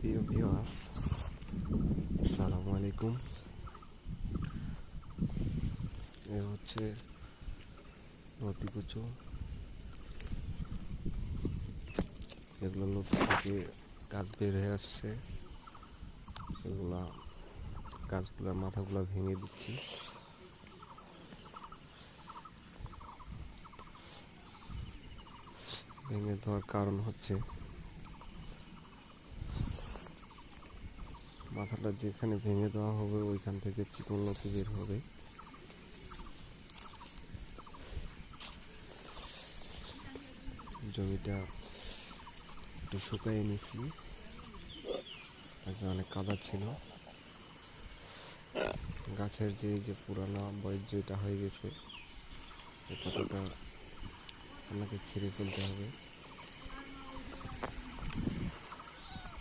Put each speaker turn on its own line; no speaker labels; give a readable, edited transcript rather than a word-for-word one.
প্রিয় ভিউয়ার্স, আসসালামু আলাইকুম। এ হচ্ছে নদী কুচো। এগুলো নদী থেকে গাছ বের হয়ে আসছে। এগুলা গাছগুলোর মাথাগুলো ভেঙে দিচ্ছি। ভেঙে দেওয়ার কারণ হচ্ছে মাথাটা যেখানে ভেঙে দেওয়া হবে ওইখান থেকে চিকন লতি বের হবে। জমিটা একটু শুকাইয়ে নিছি, আগে অনেক কাদা ছিল। গাছের যে পুরানো বয়স যেটা হয়ে গেছে, এই পাতাটা আমাকে ছিঁড়ে ফেলতে হবে।